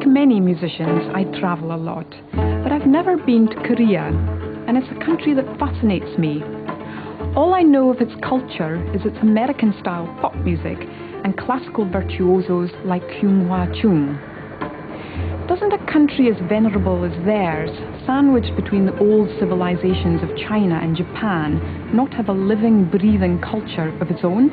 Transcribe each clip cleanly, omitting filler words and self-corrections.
Like many musicians, I travel a lot, but I've never been to Korea, and it's a country that fascinates me. All I know of its culture is its American-style pop music and classical virtuosos like Kyung-Hwa Chung. Doesn't a country as venerable as theirs, sandwiched between the old civilizations of China and Japan, not have a living, breathing culture of its own?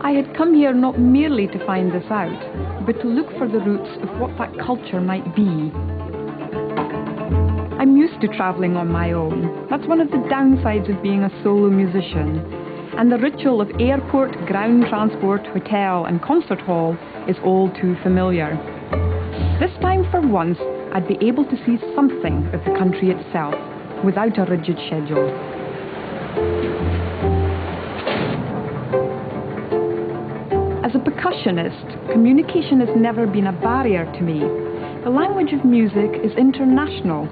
I had come here not merely to find this out, but to look for the roots of what that culture might be. I'm used to travelling on my own. That's one of the downsides of being a solo musician. And the ritual of airport, ground transport, hotel and concert hall is all too familiar. This time, for once, I'd be able to see something of the country itself, without a rigid schedule. As a percussionist, communication has never been a barrier to me. The language of music is international.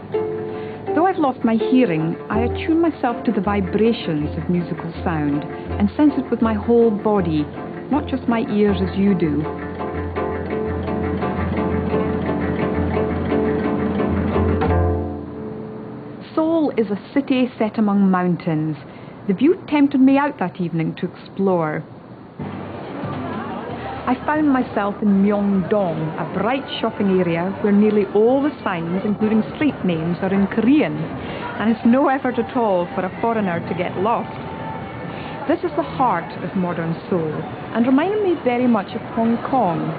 Though I've lost my hearing, I attune myself to the vibrations of musical sound and sense it with my whole body, not just my ears as you do. Seoul is a city set among mountains. The view tempted me out that evening to explore. I found myself in Myeongdong, a bright shopping area where nearly all the signs, including street names, are in Korean, and it's no effort at all for a foreigner to get lost. This is the heart of modern Seoul, and reminded me very much of Hong Kong.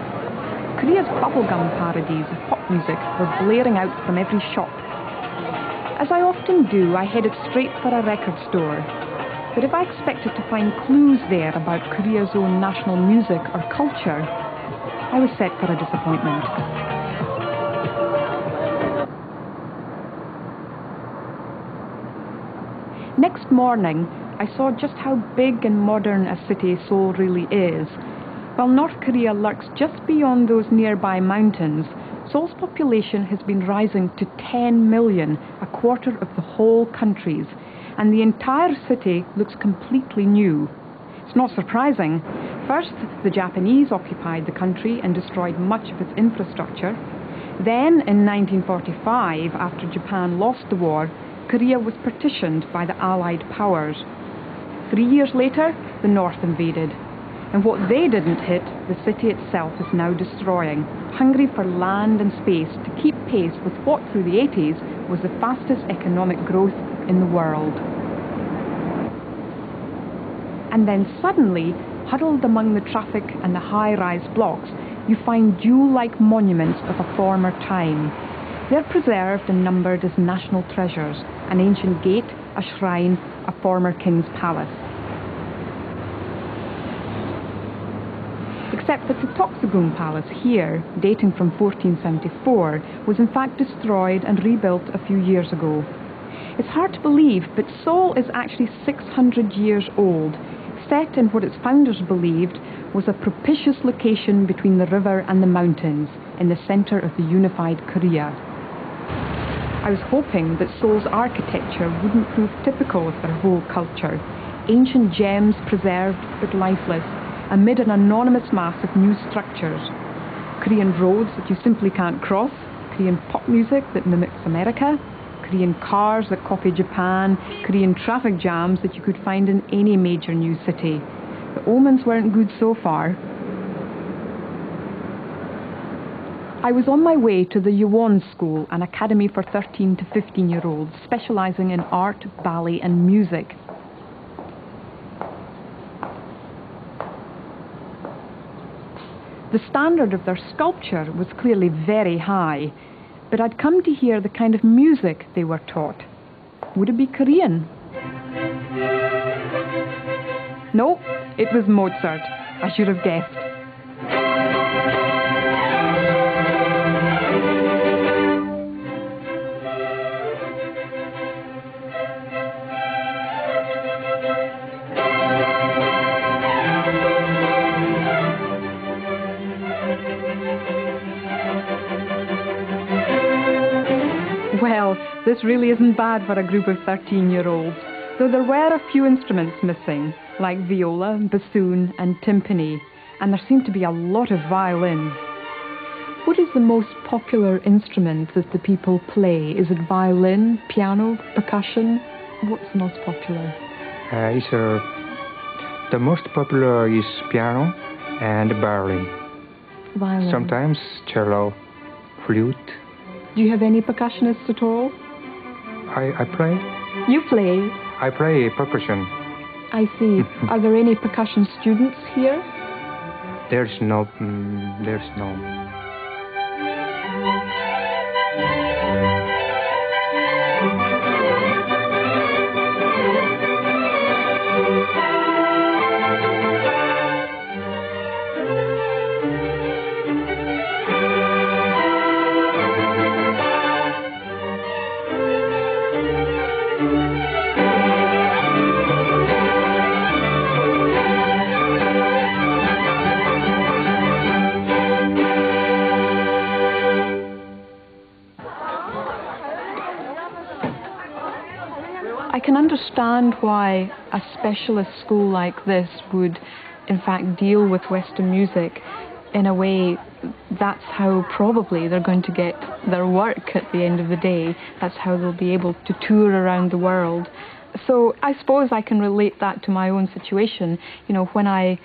Korea's bubblegum parodies of pop music were blaring out from every shop. As I often do, I headed straight for a record store. But if I expected to find clues there about Korea's own national music or culture, I was set for a disappointment. Next morning, I saw just how big and modern a city Seoul really is. While North Korea lurks just beyond those nearby mountains, Seoul's population has been rising to 10 million, a quarter of the whole country's, and the entire city looks completely new. It's not surprising. First, the Japanese occupied the country and destroyed much of its infrastructure. Then, in 1945, after Japan lost the war, Korea was partitioned by the Allied powers. 3 years later, the North invaded. And what they didn't hit, the city itself is now destroying, hungry for land and space to keep pace with what, through the 80s, was the fastest economic growth in the world. And then suddenly, huddled among the traffic and the high-rise blocks, you find jewel-like monuments of a former time. They're preserved and numbered as national treasures: an ancient gate, a shrine, a former king's palace. Except that the Toksugung Palace here, dating from 1474, was in fact destroyed and rebuilt a few years ago. It's hard to believe, but Seoul is actually 600 years old, set in what its founders believed was a propitious location between the river and the mountains, in the centre of the unified Korea. I was hoping that Seoul's architecture wouldn't prove typical of their whole culture. Ancient gems preserved but lifeless, amid an anonymous mass of new structures. Korean roads that you simply can't cross, Korean pop music that mimics America, Korean cars that copy Japan, Korean traffic jams that you could find in any major new city. The omens weren't good so far. I was on my way to the Yewon School, an academy for 13 to 15-year-olds, specialising in art, ballet and music. The standard of their sculpture was clearly very high, but I'd come to hear the kind of music they were taught. Would it be Korean? No, it was Mozart. I should have guessed. Well, This really isn't bad for a group of 13-year-olds, though there were a few instruments missing, like viola, bassoon and timpani, and there seemed to be a lot of violin. What is the most popular instrument that the people play? Is it violin, piano, percussion? What's the most popular? The most popular is piano and violin. Violin. Sometimes cello, flute. Do you have any percussionists at all? I play. You play? I play percussion. I see. Are there any percussion students here? There's no. I can understand why a specialist school like this would, in fact, deal with Western music. In a way, that's how probably they're going to get their work at the end of the day. That's how they'll be able to tour around the world. So I suppose I can relate that to my own situation. You know, when I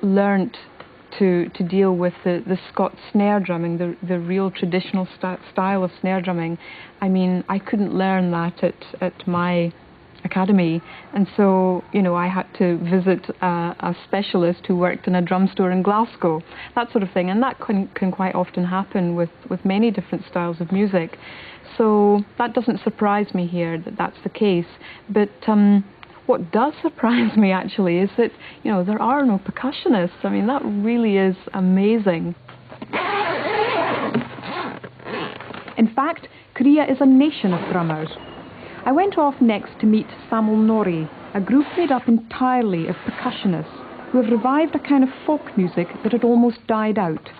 learnt to deal with the Scots snare drumming, the real traditional style of snare drumming, I mean, I couldn't learn that at my academy, and so, you know, I had to visit a specialist who worked in a drum store in Glasgow, that sort of thing, and that can quite often happen with many different styles of music. So that doesn't surprise me here that that's the case. But what does surprise me actually is that, you know, there are no percussionists. I mean, that really is amazing. In fact, Korea is a nation of drummers. I went off next to meet Samul Nori, a group made up entirely of percussionists who have revived a kind of folk music that had almost died out.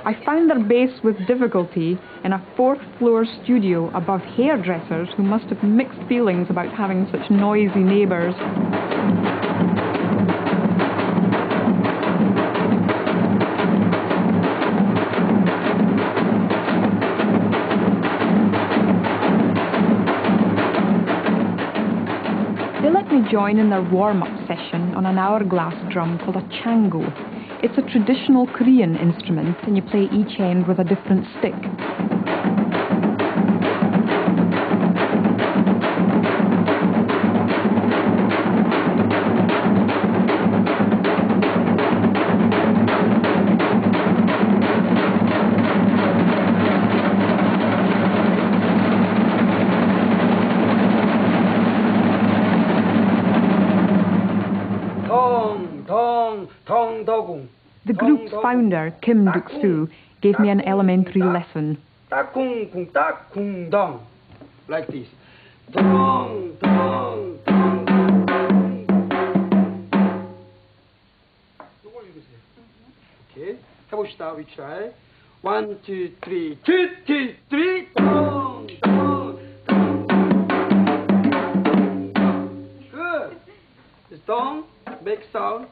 I found their bass with difficulty in a fourth-floor studio above hairdressers who must have mixed feelings about having such noisy neighbours. They let me join in their warm-up session on an hourglass drum called a chango. It's a traditional Korean instrument, and you play each end with a different stick. The group's founder, Kim Duk-soo, gave me an elementary lesson. Like this. Okay, 해봅시다. We try. 1, 2, 3, 2, 2, 3. Good. It's dong, make sound.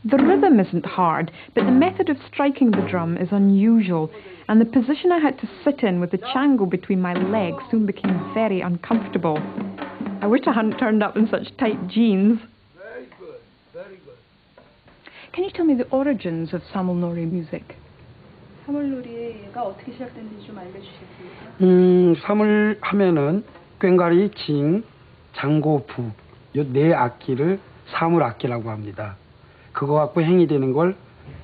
The rhythm isn't hard, but the method of striking the drum is unusual, and the position I had to sit in with the chango between my legs soon became very uncomfortable. I wish I hadn't turned up in such tight jeans. Very good, very good. Can you tell me the origins of Samul Nori music? 사물놀이가 어떻게 시작됐는지 좀 알려주시겠습니까? 사물 하면은 꽹과리, 징, 장고, 부 이 네 악기를 사물 악기라고 합니다. 그거 갖고 행이 되는 걸,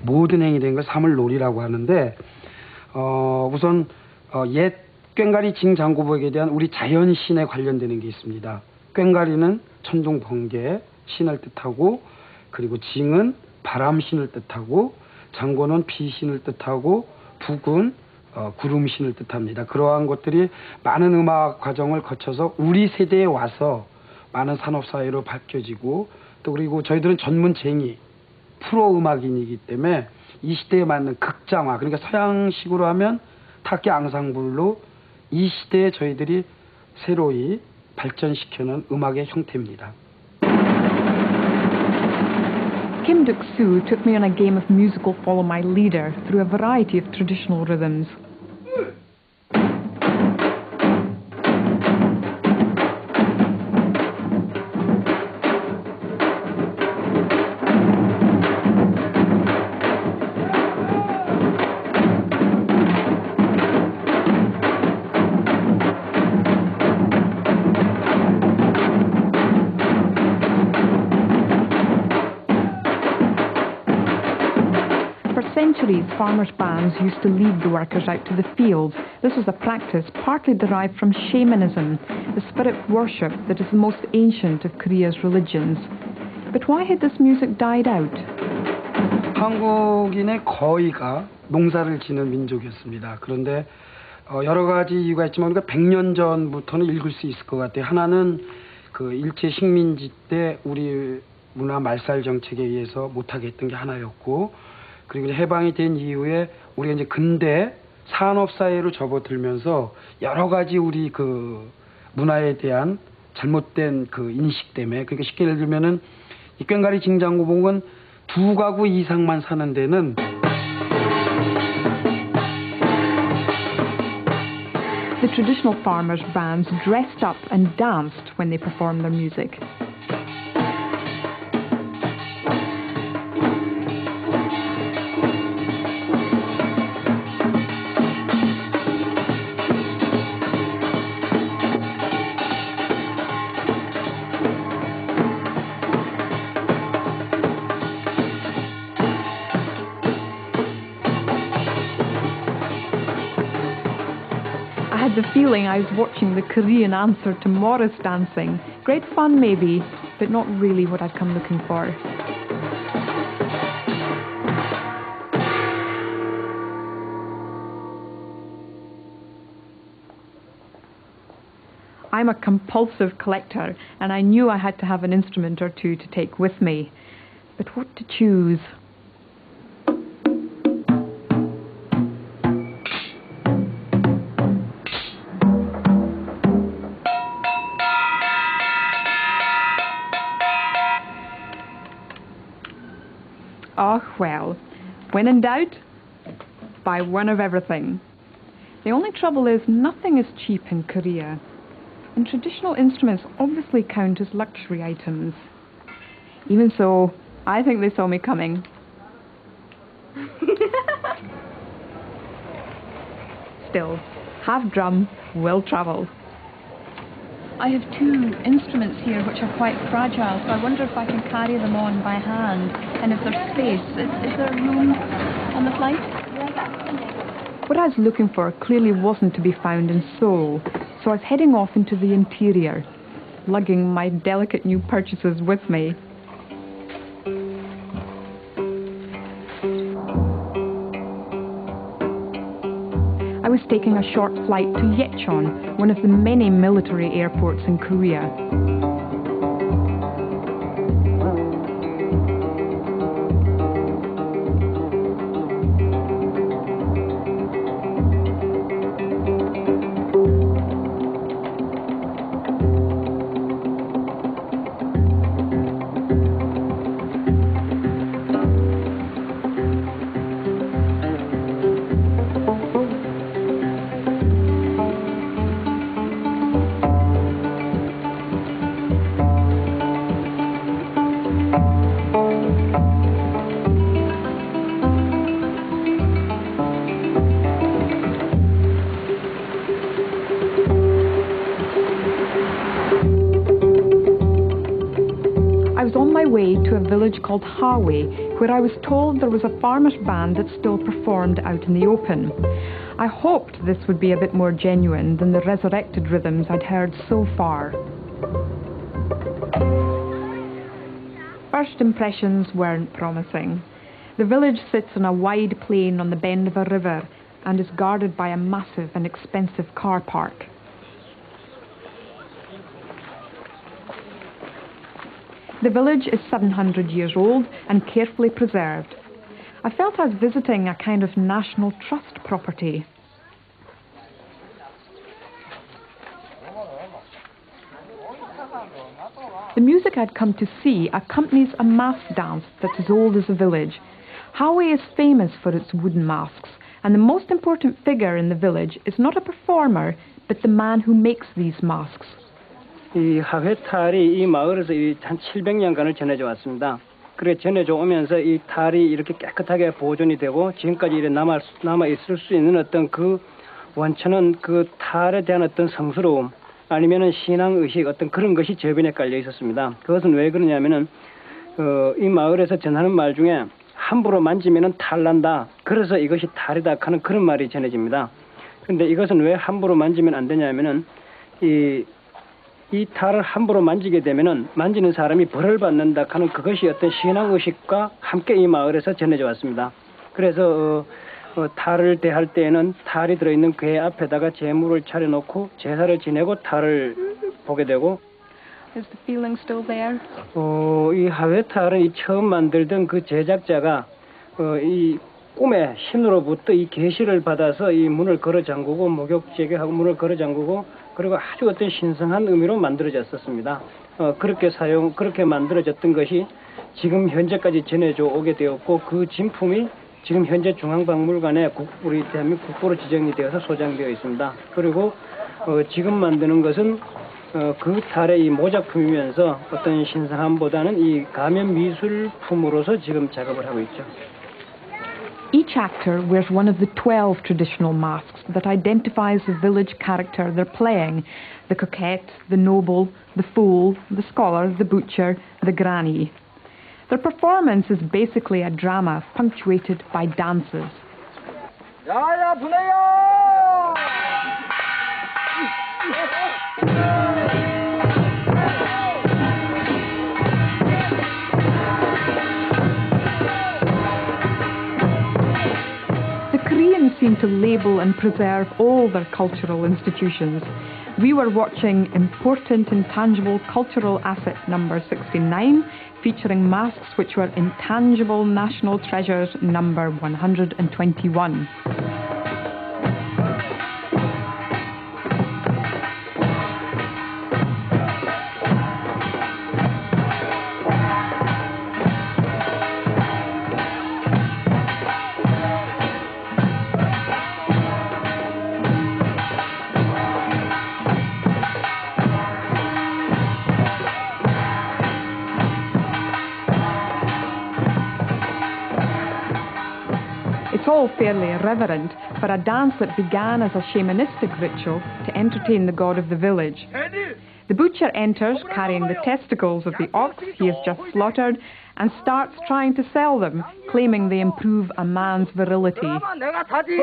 모든 행이 되는 걸 사물놀이라고 하는데, 우선 옛 꽹과리, 징, 장고, 부에 대한 우리 자연신에 관련되는 게 있습니다. 꽹과리는 천둥, 번개, 신을 뜻하고, 그리고 징은 바람신을 뜻하고, 장고는 비신을 뜻하고, 북은 구름신을 뜻합니다. 그러한 것들이 많은 음악 과정을 거쳐서 우리 세대에 와서 많은 산업사회로 바뀌어지고, 또 그리고 저희들은 전문쟁이, 프로 음악인이기 때문에 이 시대에 맞는 극장화, 그러니까 서양식으로 하면 타키 앙상블로 이 시대에 저희들이 새로이 발전시켜놓은 음악의 형태입니다. Kim Duk-soo took me on a game of musical follow my leader through a variety of traditional rhythms. Farmers' bands used to lead the workers out to the fields. This was a practice partly derived from shamanism, the spirit worship that is the most ancient of Korea's religions. But why had this music died out? 한국인의 거의가 농사를 지는 민족이었습니다. 그런데 여러 가지 이유가 있지만 우리가 100년 전부터는 읽을 수 있을 것 같아요. 하나는 그 일제 식민지 때 우리 문화 말살 정책에 의해서 못하게 했던 게 하나였고, 그리고 해방이 된 이후에 우리가 이제 근대 산업 사회로 접어들면서 여러 가지 우리 그 문화에 대한 잘못된 그 인식 때문에, 그러니까 쉽게 예를 들면은 이 꽹과리 징장구봉은 2가구 이상만 사는 데는 The traditional farmers' bands dressed up and danced when they performed their music. I had the feeling I was watching the Korean answer to Morris dancing. Great fun maybe, but not really what I'd come looking for. I'm a compulsive collector, and I knew I had to have an instrument or two to take with me. But what to choose? Oh well, when in doubt, buy one of everything. The only trouble is nothing is cheap in Korea, and traditional instruments obviously count as luxury items. Even so, I think they saw me coming. Still, half drum will travel. I have 2 instruments here which are quite fragile, so I wonder if I can carry them on by hand, and if there's space. Is there room on the flight? What I was looking for clearly wasn't to be found in Seoul, so I was heading off into the interior, lugging my delicate new purchases with me. I was taking a short flight to Yecheon, one of the many military airports in Korea. Way to a village called Hawi, where I was told there was a farmers' band that still performed out in the open. I hoped this would be a bit more genuine than the resurrected rhythms I'd heard so far. First impressions weren't promising. The village sits on a wide plain on the bend of a river and is guarded by a massive and expensive car park. The village is 700 years old and carefully preserved. I felt I was visiting a kind of National Trust property. The music I'd come to see accompanies a mask dance that's as old as the village. Hawaii is famous for its wooden masks, and the most important figure in the village is not a performer, but the man who makes these masks. 이 하회탈이 이 마을에서 한 700년간을 전해져 왔습니다. 그래 전해져 오면서 이 탈이 이렇게 깨끗하게 보존이 되고 지금까지 이래 남아 있을 수 있는 어떤 그 원천은 그 탈에 대한 어떤 성스러움 아니면은 신앙 의식 어떤 그런 것이 저변에 깔려 있었습니다. 그것은 왜 그러냐면은 이 마을에서 전하는 말 중에 함부로 만지면은 탈 난다. 그래서 이것이 탈이다 하는 그런 말이 전해집니다. 근데 이것은 왜 함부로 만지면 안 되냐면은 이 탈을 함부로 만지게 되면은 만지는 사람이 벌을 받는다 하는 그것이 어떤 신앙 의식과 함께 이 마을에서 전해져 왔습니다. 그래서 탈을 대할 때에는 탈이 들어있는 궤 앞에다가 제물을 차려놓고 제사를 지내고 탈을 보게 되고. Is the feeling still there? 이 하회탈은 이 처음 만들던 그 제작자가 이 꿈의 신으로부터 이 계시를 받아서 이 문을 걸어 잠그고 목욕제게하고 문을 걸어 잠그고 그리고 아주 어떤 신성한 의미로 만들어졌었습니다. 그렇게 만들어졌던 것이 지금 현재까지 전해져 오게 되었고 그 진품이 지금 현재 중앙박물관에 우리 대한민국 국보로 지정이 되어서 소장되어 있습니다. 그리고 지금 만드는 것은 그 탈의 이 모작품이면서 어떤 신성함보다는 이 가면 미술품으로서 지금 작업을 하고 있죠. Each actor wears one of the 12 traditional masks that identifies the village character they're playing: the coquette, the noble, the fool, the scholar, the butcher, the granny. Their performance is basically a drama punctuated by dances. 야야 분해요! The Koreans seem to label and preserve all their cultural institutions. We were watching Important Intangible Cultural Asset number 69, featuring masks which were Intangible National Treasures number 121. It's all fairly irreverent for a dance that began as a shamanistic ritual to entertain the god of the village. The butcher enters carrying the testicles of the ox he has just slaughtered and starts trying to sell them, claiming they improve a man's virility. 내가 사지.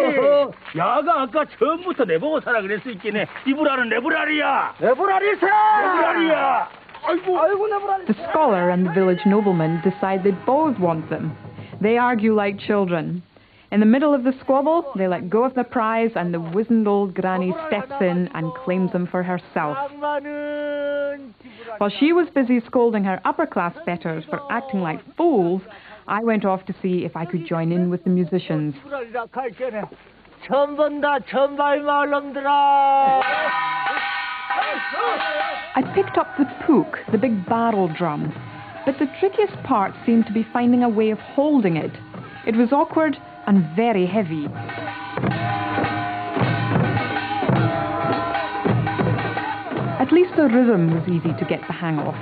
야가 아까 처음부터 내보고 사라 그랬을 있겠네. 이불알은 내불알이야. 내불알이세! 내불알이야. 아이고 내불알. The scholar and the village nobleman decide they both want them. They argue like children. In the middle of the squabble, they let go of the prize and the wizened old granny steps in and claims them for herself. While she was busy scolding her upper-class betters for acting like fools, I went off to see if I could join in with the musicians. 처음 본다 천발 마을놈들아. I picked up the pook, the big barrel drum, but the trickiest part seemed to be finding a way of holding it. It was awkward and very heavy. At least the rhythm was easy to get the hang of.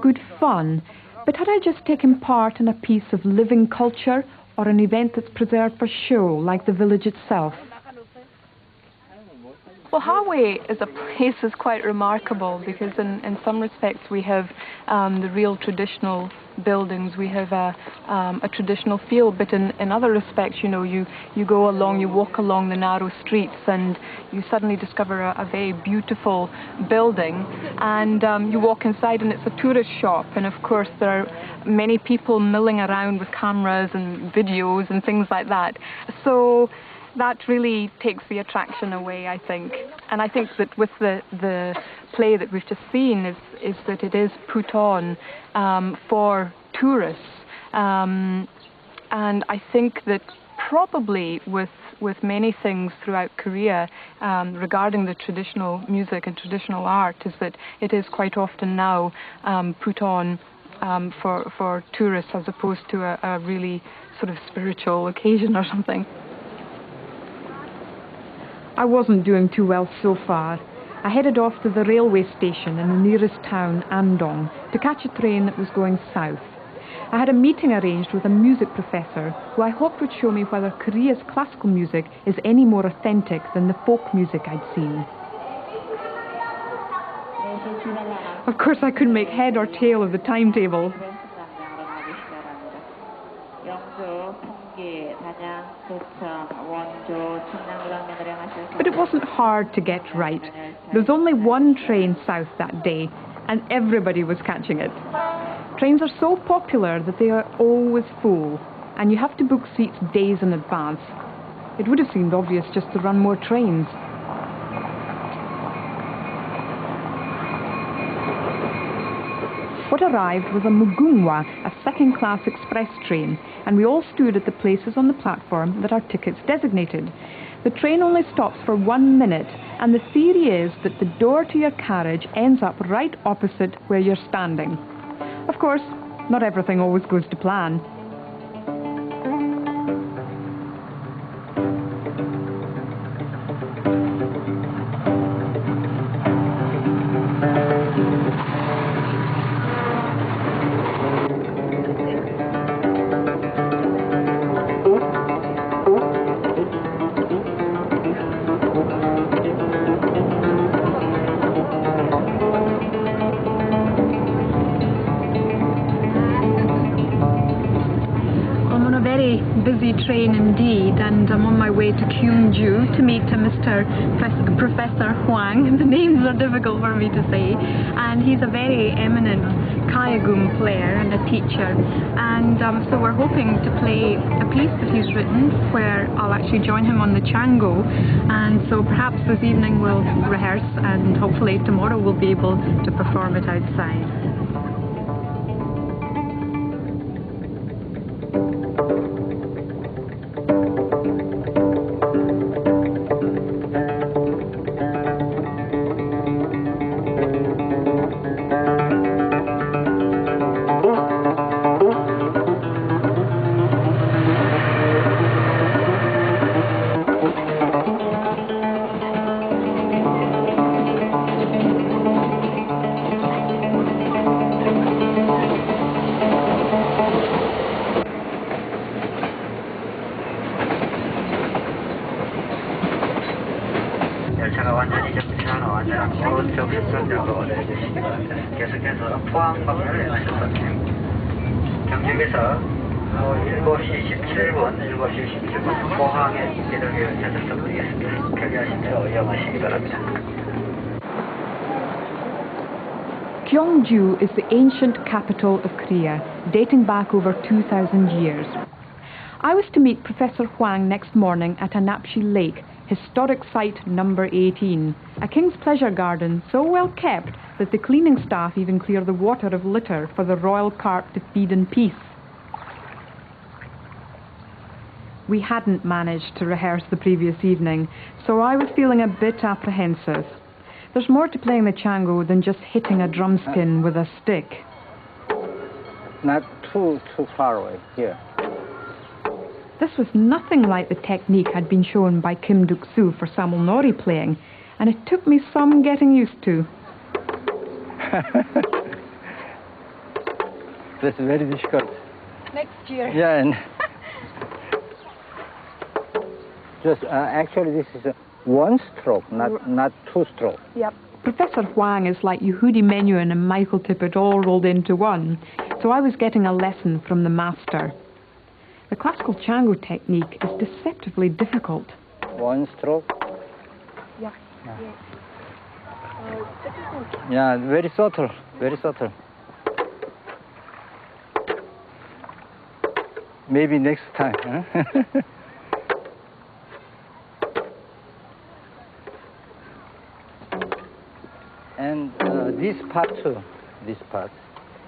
good fun, but had I just taken part in a piece of living culture or an event that's preserved for show, like the village itself? Well, Hawaii as a place is quite remarkable because in some respects we have the real traditional buildings, we have a traditional feel, but in other respects, you know, you go along, you walk along the narrow streets and you suddenly discover a very beautiful building, and you walk inside and it's a tourist shop, and of course there are many people milling around with cameras and videos and things like that. So that really takes the attraction away, I think. And I think that with the play that we've just seen is that it is put on for tourists. And I think that probably with many things throughout Korea regarding the traditional music and traditional art is that it is quite often now put on for tourists as opposed to a really sort of spiritual occasion or something. I wasn't doing too well so far. I headed off to the railway station in the nearest town, Andong, to catch a train that was going south. I had a meeting arranged with a music professor who I hoped would show me whether Korea's classical music is any more authentic than the folk music I'd seen. Of course, I couldn't make head or tail of the timetable. But it wasn't hard to get right. There was only one train south that day, and everybody was catching it. Trains are so popular that they are always full, and you have to book seats days in advance. It would have seemed obvious just to run more trains. What arrived was a Mugunghwa, a second-class express train, and we all stood at the places on the platform that our tickets designated. The train only stops for 1 minute, and the theory is that the door to your carriage ends up right opposite where you're standing. Of course, not everything always goes to plan. Busy train indeed, and I'm on my way to Kyungju to meet Mr. Professor Hwang. The names are difficult for me to say, and he's a very eminent kayagum player and a teacher, and so we're hoping to play a piece that he's written where I'll actually join him on the chango, and so perhaps this evening we'll rehearse and hopefully tomorrow we'll be able to perform it outside. 계속해서 포항 방면을 하셨거든요. 경주에서 7시 17분, 7시 17분 포항에 이동을 찾아서드리겠습니다. 편리하시면 이용하시기 바랍니다. Gyeongju is the ancient capital of Korea, dating back over 2,000 years. I was to meet Professor Hwang next morning at Anapshi Lake, historic site number 18, a king's pleasure garden so well kept that the cleaning staff even clear the water of litter for the royal carp to feed in peace. We hadn't managed to rehearse the previous evening, so I was feeling a bit apprehensive. There's more to playing the chango than just hitting a drumskin with a stick. Not too far away, here. This was nothing like the technique had been shown by Kim Duk-soo for Samulnori playing, and it took me some getting used to. That's very difficult. Next year. Yeah, and just actually this is a one stroke, not two stroke. Yep. Professor Huang is like Yehudi Menuhin and Michael Tippett all rolled into one, so I was getting a lesson from the master. The classical Chango technique is deceptively difficult. One stroke. Yeah. Yeah, very subtle, very subtle. Maybe next time. Huh? And this part too, this part.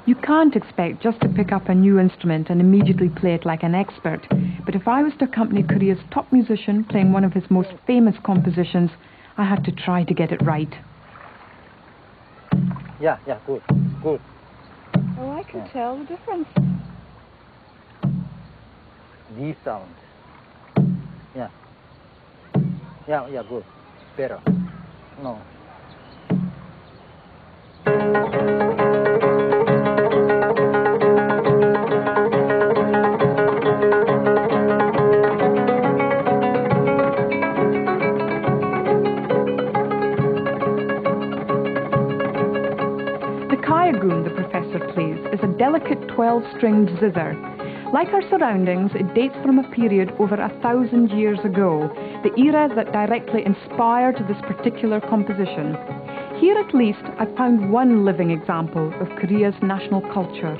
You can't expect just to pick up a new instrument and immediately play it like an expert. But if I was to accompany Korea's top musician playing one of his most famous compositions, I had to try to get it right. Yeah, good, good. Oh, I can tell the difference. The sound. Yeah. Yeah, good. Better. No. The professor plays is a delicate 12-stringed zither. Like our surroundings, it dates from a period over 1,000 years ago, the era that directly inspired this particular composition. Here at least, I found one living example of Korea's national culture.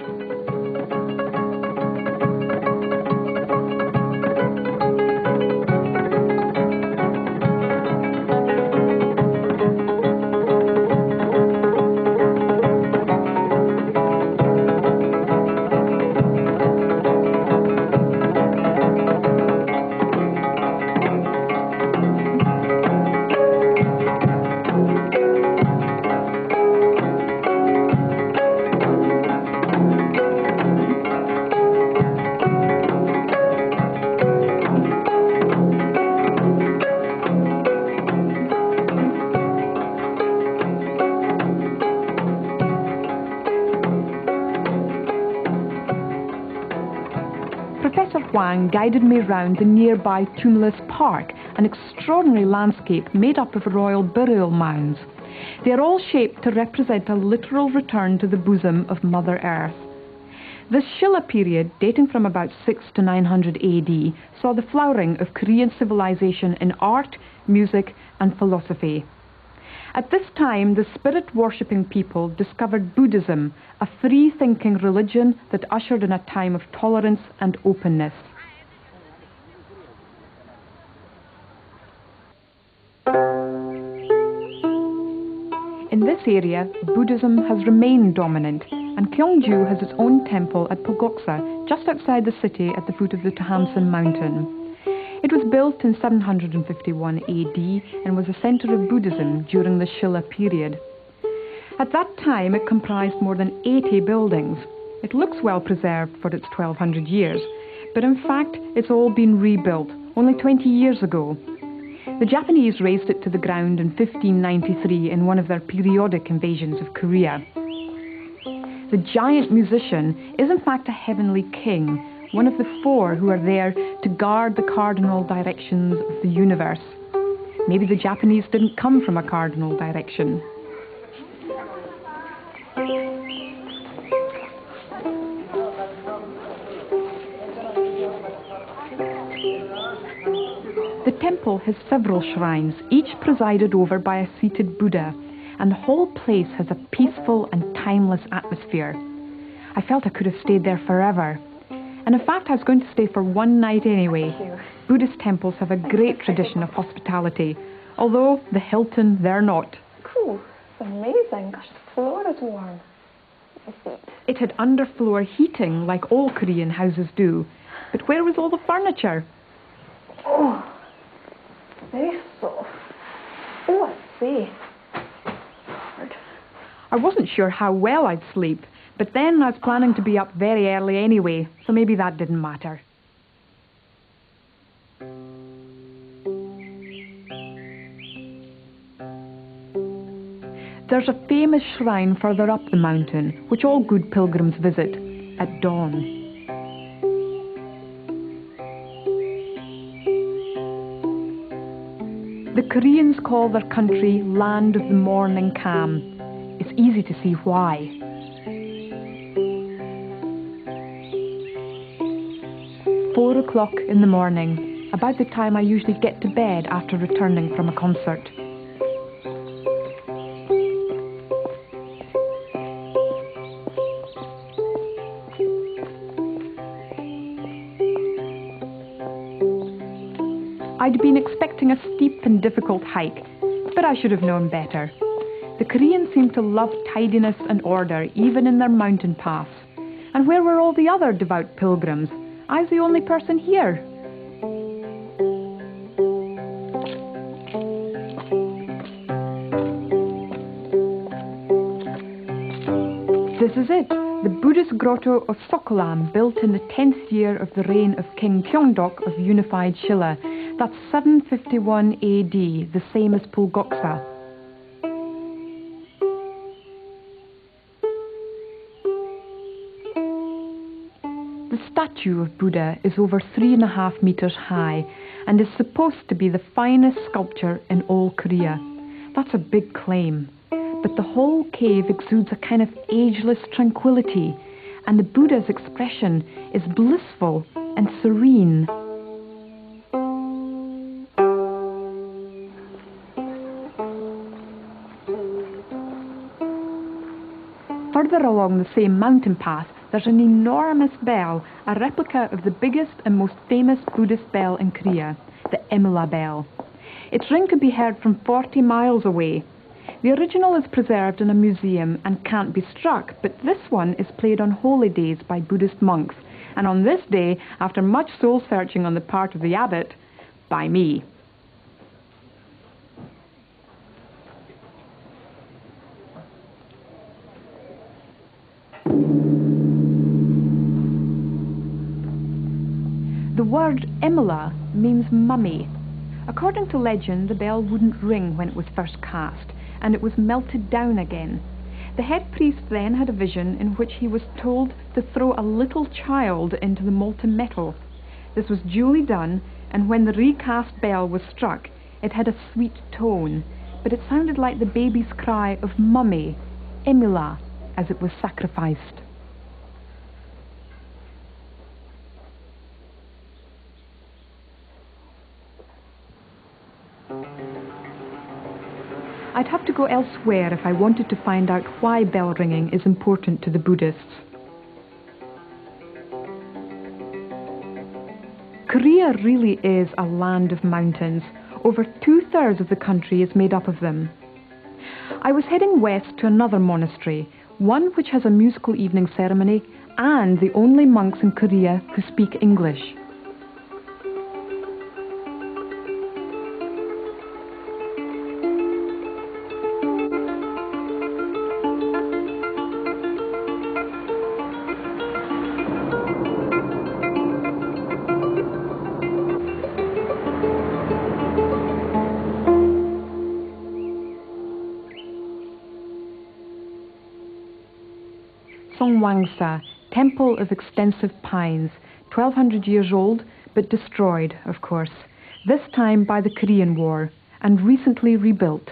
Professor Huang guided me round the nearby Tumulus Park, an extraordinary landscape made up of royal burial mounds. They are all shaped to represent a literal return to the bosom of Mother Earth. This Shilla period, dating from about 600 to 900 AD, saw the flowering of Korean civilization in art, music and philosophy. At this time, the spirit-worshipping people discovered Buddhism, a free-thinking religion that ushered in a time of tolerance and openness. In this area, Buddhism has remained dominant, and Gyeongju has its own temple at Pogoksa, just outside the city at the foot of the Tahamsan mountain. It was built in 751 AD and was a centre of Buddhism during the Shilla period. At that time, it comprised more than 80 buildings. It looks well preserved for its 1200 years, but in fact, it's all been rebuilt only 20 years ago. The Japanese razed it to the ground in 1593 in one of their periodic invasions of Korea. The giant musician is in fact a heavenly king, one of the four who are there to guard the cardinal directions of the universe. Maybe the Japanese didn't come from a cardinal direction. The temple has several shrines, each presided over by a seated Buddha, and the whole place has a peaceful and timeless atmosphere. I felt I could have stayed there forever. And in fact, I was going to stay for one night anyway. Buddhist temples have a great tradition of hospitality, although the Hilton, they're not. Cool. It's amazing. Gosh, the floor is warm. It had underfloor heating, like all Korean houses do. But where was all the furniture? Oh, very soft. Oh, I see. I wasn't sure how well I'd sleep. But then I was planning to be up very early anyway, so maybe that didn't matter. There's a famous shrine further up the mountain, which all good pilgrims visit. at dawn. The Koreans call their country Land of the Morning Calm. It's easy to see why. "4 o'clock in the morning, about the time I usually get to bed after returning from a concert. I'd been expecting a steep and difficult hike, but I should have known better. The Koreans seem to love tidiness and order, even in their mountain paths. And where were all the other devout pilgrims? I was the only person here. This is it, the Buddhist grotto of Sokolam, built in the 10th year of the reign of King Gyeongdok of unified Shilla. That's 751 AD, the same as Pulgoksa. The statue of Buddha is over 3.5 meters high and is supposed to be the finest sculpture in all Korea. That's a big claim. But the whole cave exudes a kind of ageless tranquility, and the Buddha's expression is blissful and serene. Further along the same mountain path, there's an enormous bell, a replica of the biggest and most famous Buddhist bell in Korea, the Emula bell. Its ring can be heard from 40 miles away. The original is preserved in a museum and can't be struck, but this one is played on holy days by Buddhist monks, and on this day, after much soul-searching on the part of the abbot, by me. The word Emula means mummy. According to legend, the bell wouldn't ring when it was first cast, and it was melted down again. The head priest then had a vision in which he was told to throw a little child into the molten metal. This was duly done, and when the recast bell was struck, it had a sweet tone, but it sounded like the baby's cry of mummy, Emula, as it was sacrificed. I'd have to go elsewhere if I wanted to find out why bell ringing is important to the Buddhists. Korea really is a land of mountains. Over 2/3 of the country is made up of them. I was heading west to another monastery, one which has a musical evening ceremony and the only monks in Korea who speak English. Songwangsa, temple of extensive pines, 1200 years old, but destroyed, of course, this time by the Korean War, and recently rebuilt.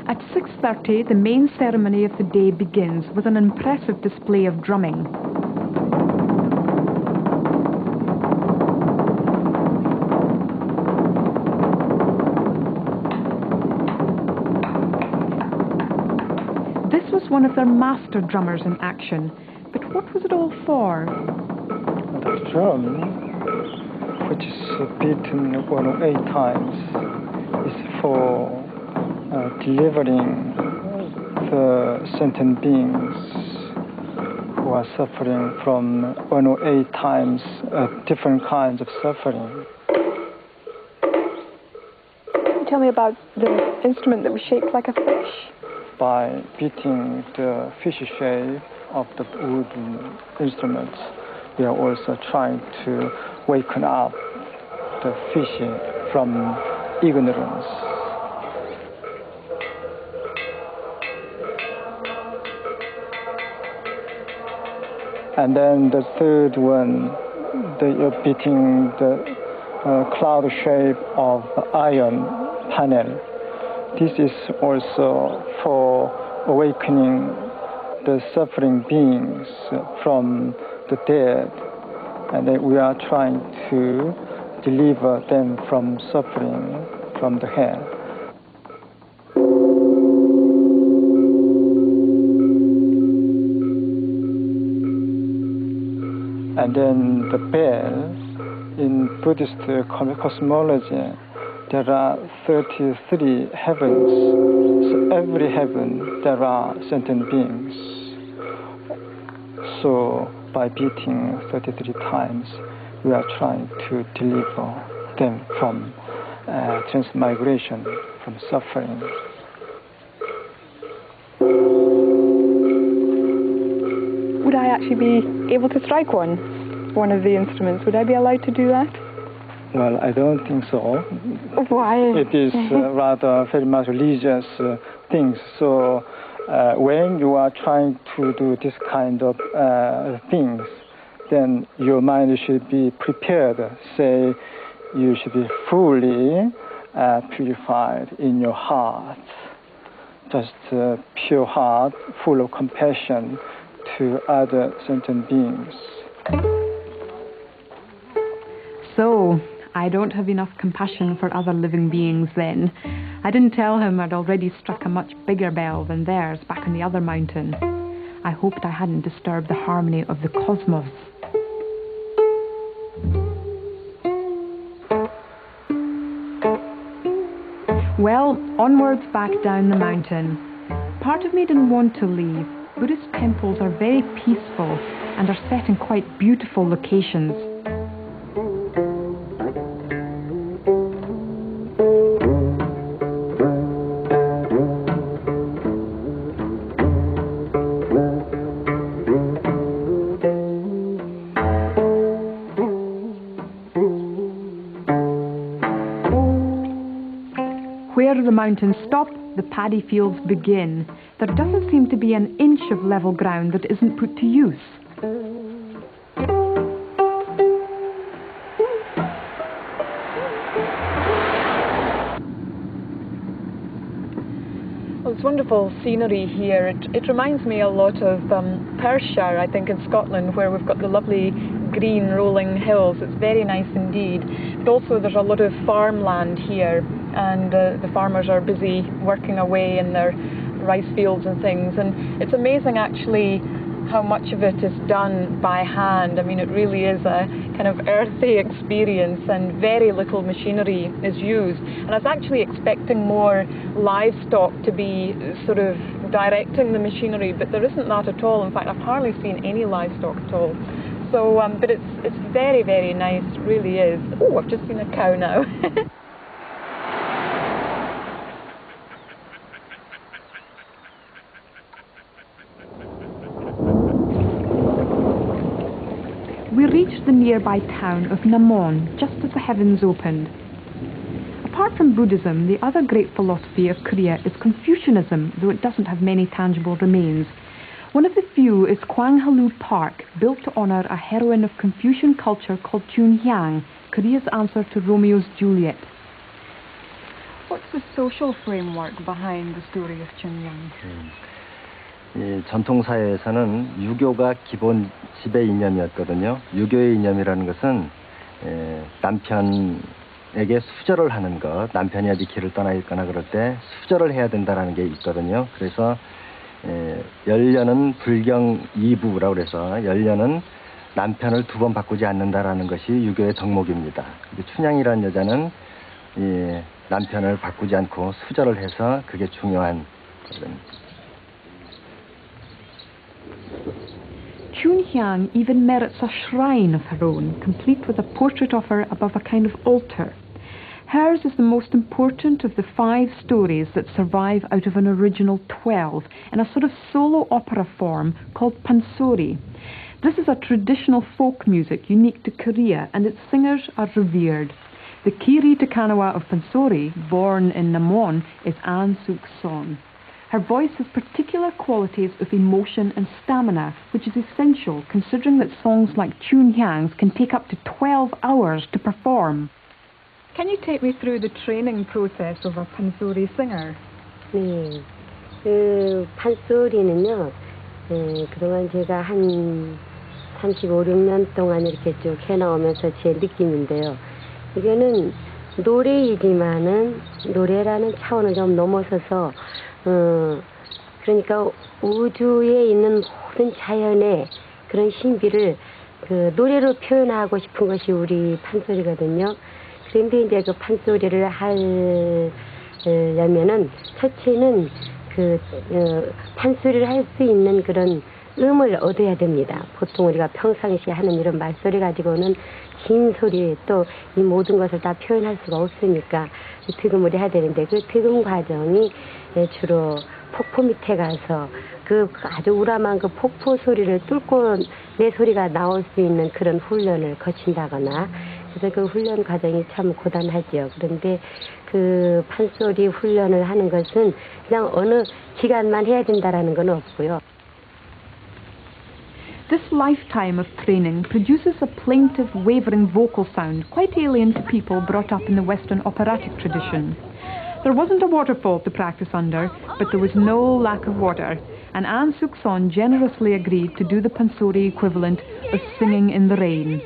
At 6:30, the main ceremony of the day begins with an impressive display of drumming. One of their master drummers in action. But what was it all for? The drum, which is beaten 108 times, is for delivering the sentient beings who are suffering from 108 times different kinds of suffering. Can you tell me about the instrument that was shaped like a fish? By beating the fish shape of the wooden instruments, we are also trying to waken up the fish from ignorance. And then the third one, you're beating the cloud shape of the iron panel. This is also for awakening the suffering beings from the dead, and then we are trying to deliver them from suffering from the hell. And then the bells, in Buddhist cosmology, there are 33 heavens. So every heaven there are sentient beings. So by beating 33 times, we are trying to deliver them from transmigration, from suffering. Would I actually be able to strike one of the instruments? Would I be allowed to do that? Well, I don't think so. Why? It is rather very much religious things. So when you are trying to do this kind of things, then your mind should be prepared. Say, you should be fully purified in your heart. Just pure heart, full of compassion to other sentient beings. So, I don't have enough compassion for other living beings then. I didn't tell him I'd already struck a much bigger bell than theirs back on the other mountain. I hoped I hadn't disturbed the harmony of the cosmos. Well, onwards back down the mountain. Part of me didn't want to leave. Buddhist temples are very peaceful and are set in quite beautiful locations. Where the mountains stop, the paddy fields begin. There doesn't seem to be an inch of level ground that isn't put to use. Well, it's wonderful scenery here. It reminds me a lot of Perthshire, I think, in Scotland, where we've got the lovely green rolling hills. It's very nice indeed. But also there's a lot of farmland here, and the farmers are busy working away in their rice fields and things. And it's amazing actually how much of it is done by hand. I mean, it really is a kind of earthy experience, and very little machinery is used. And I was actually expecting more livestock to be sort of directing the machinery, but there isn't that at all. In fact, I've hardly seen any livestock at all. So, but it's very, very nice, really is. Oh, I've just seen a cow now. We reached the nearby town of Namon just as the heavens opened. Apart from Buddhism, the other great philosophy of Korea is Confucianism, though it doesn't have many tangible remains. One of the few is Kwanghalu Park, built to honour a heroine of Confucian culture called Chunhyang, Korea's answer to Romeo's Juliet. What's the social framework behind the story of Chunhyang? 이 전통사회에서는 유교가 기본 지배 이념이었거든요. 유교의 이념이라는 것은 남편에게 수절을 하는 것, 남편이 어디 길을 떠나 있거나 그럴 때 수절을 해야 된다는 게 있거든요. 그래서 열녀는 불경 2부라고 해서 열녀는 남편을 2번 바꾸지 않는다라는 것이 유교의 덕목입니다. 춘향이라는 여자는 남편을 바꾸지 않고 수절을 해서 그게 중요한 거거든요. Chunhyang even merits a shrine of her own, complete with a portrait of her above a kind of altar. Hers is the most important of the 5 stories that survive out of an original 12, in a sort of solo opera form called pansori. This is a traditional folk music unique to Korea, and its singers are revered. The Kiri Takanawa of Pansori, born in Namwon, is An Suk-son. Her voice has particular qualities of emotion and stamina, which is essential considering that songs like Chun Hyang's can take up to 12 hours to perform. Can you take me through the training process of a Pansori singer? 네, 판소리는요, 그동안 제가 한 35, 6년 동안 이렇게 쭉 해나오면서 제 느낌인데요. 이거는 노래이지만은 노래라는 차원을 좀 넘어서서 그러니까 우주에 있는 모든 자연의 그런 신비를 그 노래로 표현하고 싶은 것이 우리 판소리거든요. 그런데 이제 그 판소리를 하려면은 첫째는 그 판소리를 할 수 있는 그런 음을 얻어야 됩니다. 보통 우리가 평상시에 하는 이런 말소리 가지고는 긴 소리 또 이 모든 것을 다 표현할 수가 없으니까 득음을 해야 되는데 그 득음 과정이 주로 폭포 밑에 가서 그 아주 우람한 그 폭포 소리를 뚫고 내 소리가 나올 수 있는 그런 훈련을 거친다거나 그래서 그 훈련 과정이 참 고단하지요. 그런데 그 판소리 훈련을 하는 것은 그냥 어느 기간만 해야 된다라는 건 없고요. This lifetime of training produces a plaintive, wavering vocal sound quite alien to people brought up in the Western operatic tradition. There wasn't a waterfall to practice under, but there was no lack of water, and An Suk-son generously agreed to do the Pansori equivalent of singing in the rain.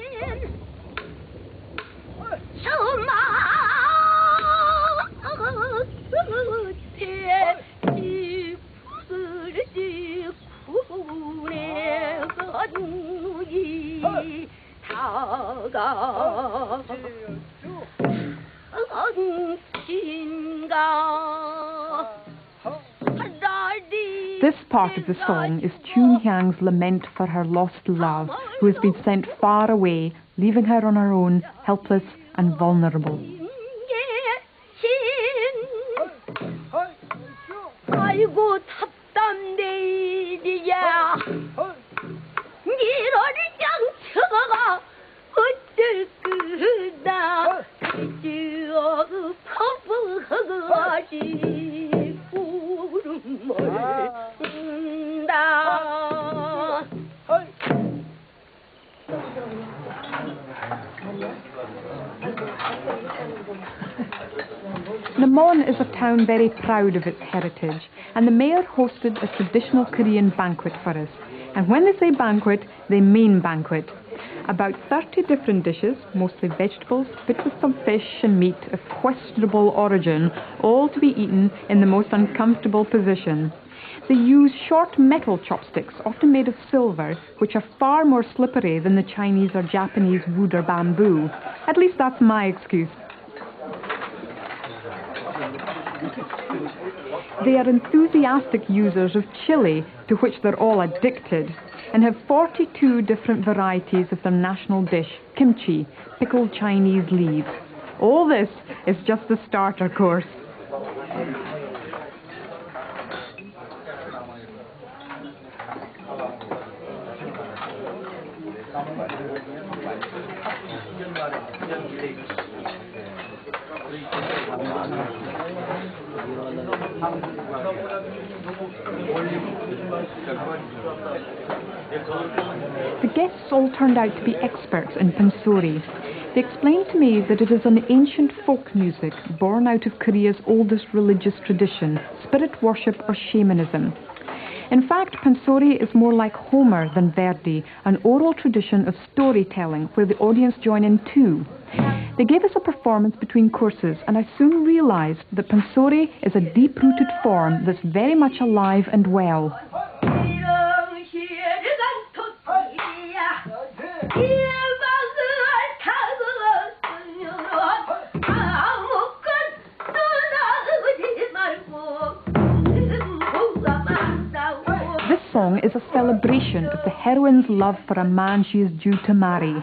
This part of the song is Chun Hyang's lament for her lost love, who has been sent far away, leaving her on her own, helpless and vulnerable. 아이고 답답내일이야 니를 양쳐가 어쩔 거다 저 퍼부하지 구름을 다 Namwon is a town very proud of its heritage, and the mayor hosted a traditional Korean banquet for us. And when they say banquet, they mean banquet. About 30 different dishes, mostly vegetables, but with some fish and meat of questionable origin, all to be eaten in the most uncomfortable position. They use short metal chopsticks, often made of silver, which are far more slippery than the Chinese or Japanese wood or bamboo. At least that's my excuse. They are enthusiastic users of chili, to which they're all addicted, and have 42 different varieties of their national dish, kimchi, pickled Chinese leaves. All this is just the starter course. The guests all turned out to be experts in Pansori. They explained to me that it is an ancient folk music born out of Korea's oldest religious tradition, spirit worship or shamanism. In fact, Pansori is more like Homer than Verdi, an oral tradition of storytelling where the audience join in too. They gave us a performance between courses, and I soon realised that Pansori is a deep-rooted form that's very much alive and well. This song is a celebration of the heroine's love for a man she is due to marry.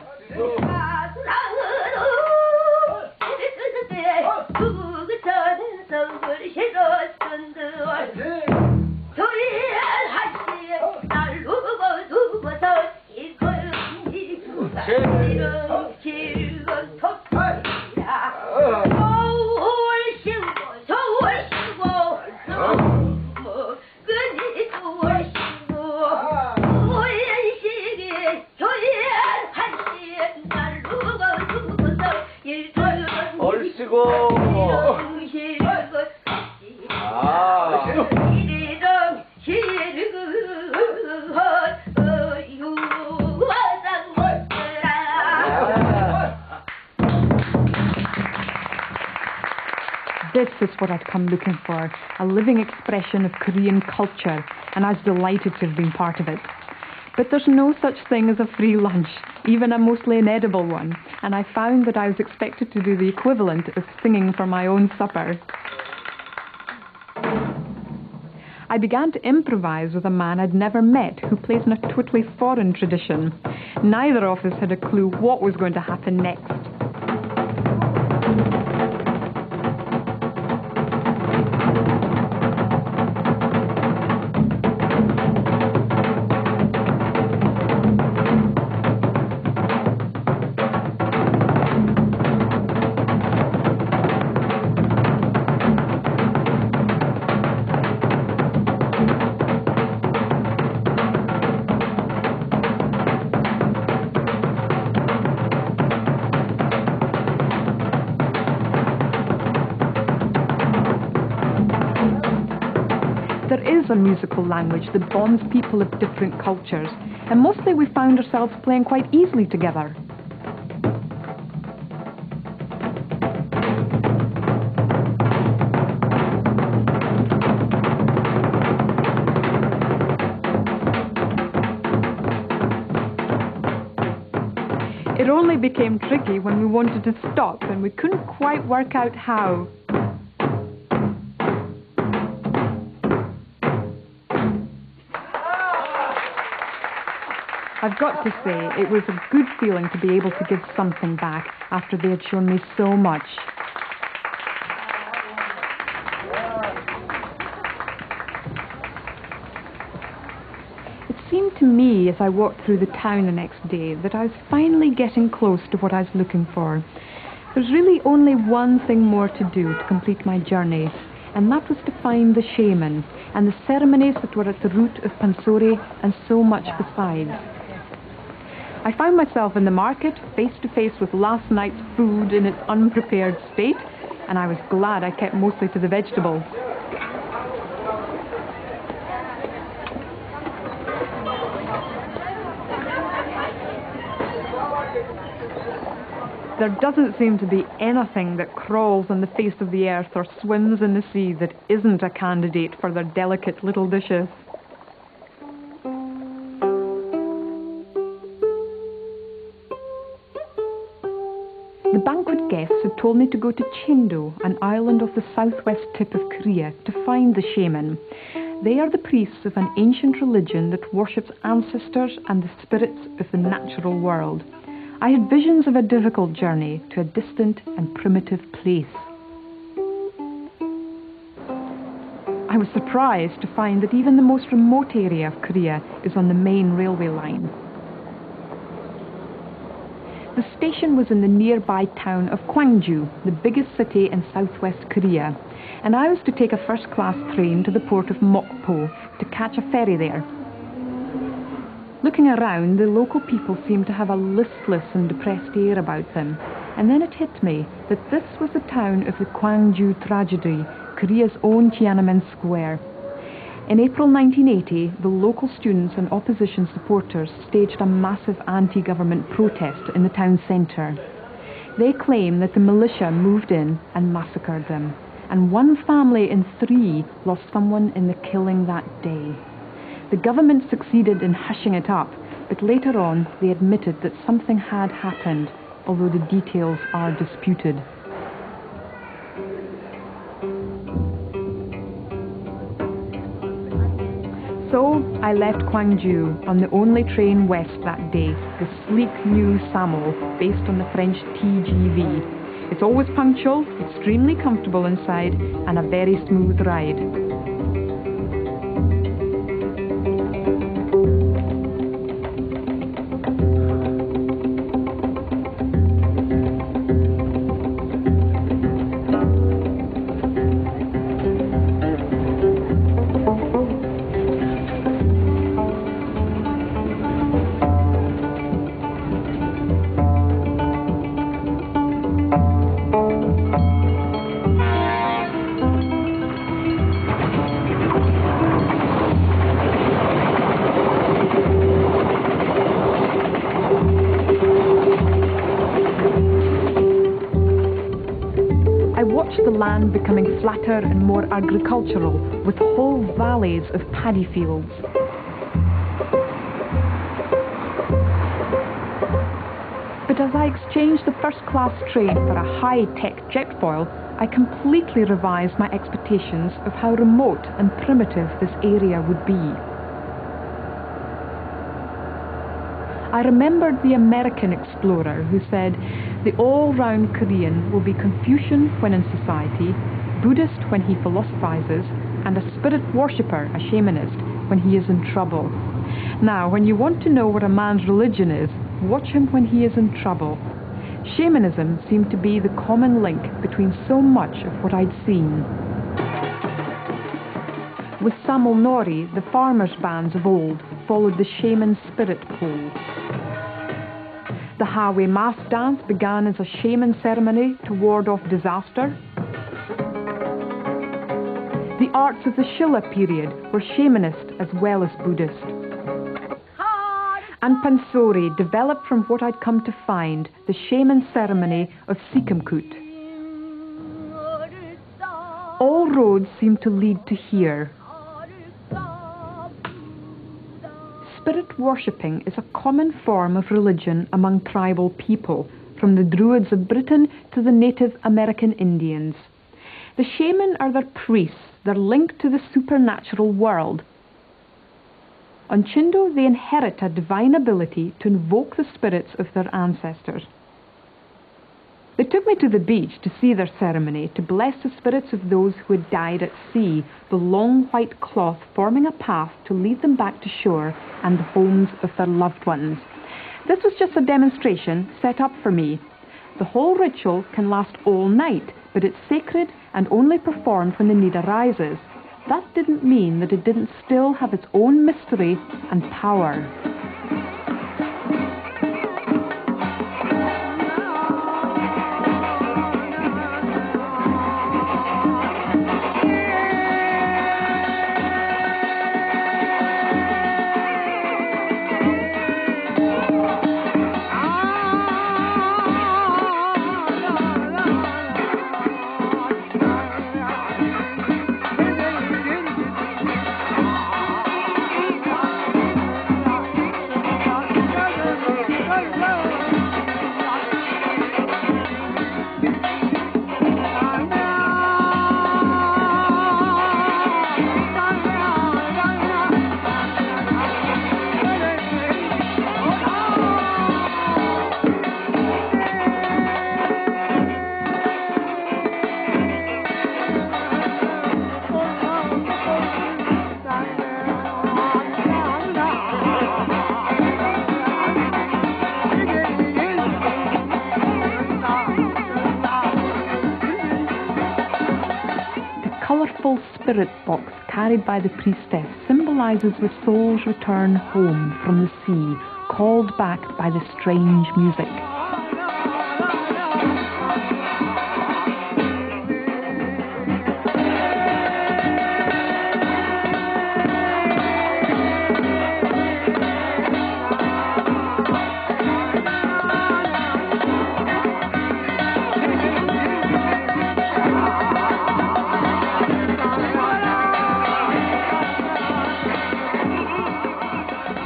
this is what I'd come looking for, a living expression of Korean culture, and I was delighted to have been part of it. But there's no such thing as a free lunch, even a mostly inedible one, and I found that I was expected to do the equivalent of singing for my own supper. I began to improvise with a man I'd never met who plays in a totally foreign tradition. Neither of us had a clue what was going to happen next. There is a musical language that bonds people of different cultures, and mostly we found ourselves playing quite easily together. It only became tricky when we wanted to stop and we couldn't quite work out how. I've got to say, it was a good feeling to be able to give something back after they had shown me so much. It seemed to me, as I walked through the town the next day, that I was finally getting close to what I was looking for. There's really only one thing more to do to complete my journey, and that was to find the shaman and the ceremonies that were at the root of Pansori and so much besides. I found myself in the market, face to face with last night's food in its unprepared state, and I was glad I kept mostly to the vegetables. There doesn't seem to be anything that crawls on the face of the earth or swims in the sea that isn't a candidate for their delicate little dishes. The banquet guests had told me to go to Chindo, an island off the southwest tip of Korea, to find the shaman. They are the priests of an ancient religion that worships ancestors and the spirits of the natural world. I had visions of a difficult journey to a distant and primitive place. I was surprised to find that even the most remote area of Korea is on the main railway line. The station was in the nearby town of Gwangju, the biggest city in southwest Korea, and I was to take a first-class train to the port of Mokpo to catch a ferry there. Looking around, the local people seemed to have a listless and depressed air about them, and then it hit me that this was the town of the Gwangju tragedy, Korea's own Tiananmen Square. In April 1980, the local students and opposition supporters staged a massive anti-government protest in the town centre. They claim that the militia moved in and massacred them, and one family in 3 lost someone in the killing that day. The government succeeded in hushing it up, but later on they admitted that something had happened, although the details are disputed. So I left Gwangju on the only train west that day, the sleek new Samo, based on the French TGV. It's always punctual, extremely comfortable inside, and a very smooth ride. land becoming flatter and more agricultural, with whole valleys of paddy fields. But as I exchanged the first-class train for a high-tech jetfoil, I completely revised my expectations of how remote and primitive this area would be. I remembered the American explorer who said, the all-round Korean will be Confucian when in society, Buddhist when he philosophizes, and a spirit worshipper, a shamanist, when he is in trouble. Now, when you want to know what a man's religion is, watch him when he is in trouble. Shamanism seemed to be the common link between so much of what I'd seen. With Samul Nori, the farmers' bands of old followed the shaman spirit pole. The Hawe mask dance began as a shaman ceremony to ward off disaster. The arts of the Shilla period were shamanist as well as Buddhist. And Pansori developed from what I'd come to find, the shaman ceremony of Sikhamkut. All roads seem to lead to here. Spirit worshipping is a common form of religion among tribal people, from the Druids of Britain to the Native American Indians. The shaman are their priests, they're linked to the supernatural world. On Chindo, they inherit a divine ability to invoke the spirits of their ancestors. They took me to the beach to see their ceremony, to bless the spirits of those who had died at sea, the long white cloth forming a path to lead them back to shore and the homes of their loved ones. This was just a demonstration set up for me. The whole ritual can last all night, but it's sacred and only performed when the need arises. That didn't mean that it didn't still have its own mystery and power. Spirit box carried by the priestess symbolizes the soul's return home from the sea, called back by the strange music.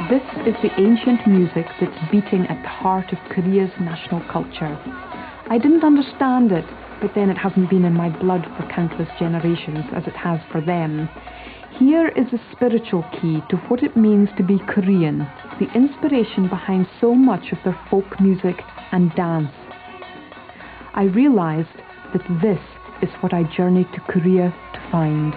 This is the ancient music that's beating at the heart of Korea's national culture. I didn't understand it, but then it hasn't been in my blood for countless generations as it has for them. Here is the spiritual key to what it means to be Korean, the inspiration behind so much of their folk music and dance. I realized that this is what I journeyed to Korea to find.